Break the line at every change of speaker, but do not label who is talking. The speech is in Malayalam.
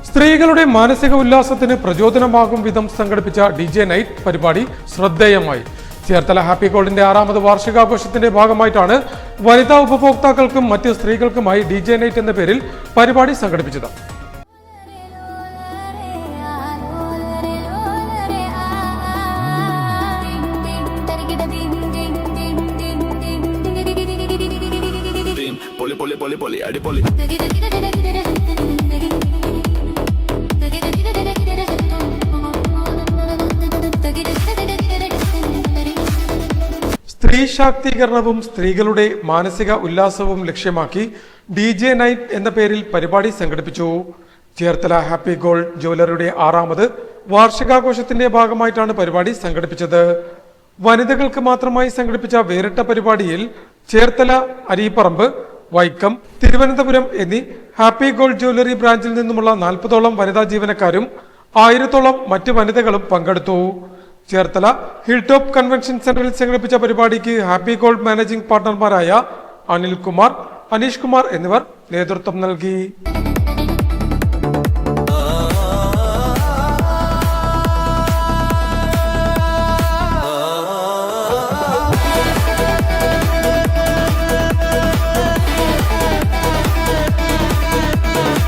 സ്ത്രീകളുടെ മാനസിക ഉല്ലാസത്തിന് പ്രചോദനമാകും വിധം സംഘടിപ്പിച്ച DJ നൈറ്റ് പരിപാടി ശ്രദ്ധേയമായി. ചേർത്തല ഹാപ്പി ഗോൾഡിന്റെ 6ാമത് വാർഷികാഘോഷത്തിന്റെ ഭാഗമായിട്ടാണ് വനിതാ ഉപഭോക്താക്കൾക്കും മറ്റ് സ്ത്രീകൾക്കുമായി DJ നൈറ്റ് എന്ന പേരിൽ പരിപാടി സംഘടിപ്പിച്ചത്. സ്ത്രീ ശാക്തീകരണവും സ്ത്രീകളുടെ മാനസിക ഉല്ലാസവും ലക്ഷ്യമാക്കി DJ നൈറ്റ് എന്ന പേരിൽ പരിപാടി സംഘടിപ്പിച്ചു. ചേർത്തല ഹാപ്പി ഗോൾഡ് ജ്വല്ലറിയുടെ 6ാമത് വാർഷികാഘോഷത്തിന്റെ ഭാഗമായിട്ടാണ് പരിപാടി സംഘടിപ്പിച്ചത്. വനിതകൾക്ക് മാത്രമായി സംഘടിപ്പിച്ച വേറിട്ട പരിപാടിയിൽ ചേർത്തല, അരീപ്പറമ്പ്, വൈക്കം, തിരുവനന്തപുരം എന്നീ ഹാപ്പി ഗോൾഡ് ജ്വല്ലറി ബ്രാഞ്ചിൽ നിന്നുമുള്ള 40ഓളം വനിതാ ജീവനക്കാരും 1000ഓളം മറ്റ് വനിതകളും പങ്കെടുത്തു. ചേർത്തല ഹിൽ ടോപ്പ് കൺവെൻഷൻ സെന്ററിൽ സംഘടിപ്പിച്ച പരിപാടിക്ക് ഹാപ്പി ഗോൾഡ് മാനേജിംഗ് പാർട്ണർമാരായ അനിൽകുമാർ, അനീഷ് കുമാർ എന്നിവർ നേതൃത്വം നൽകി.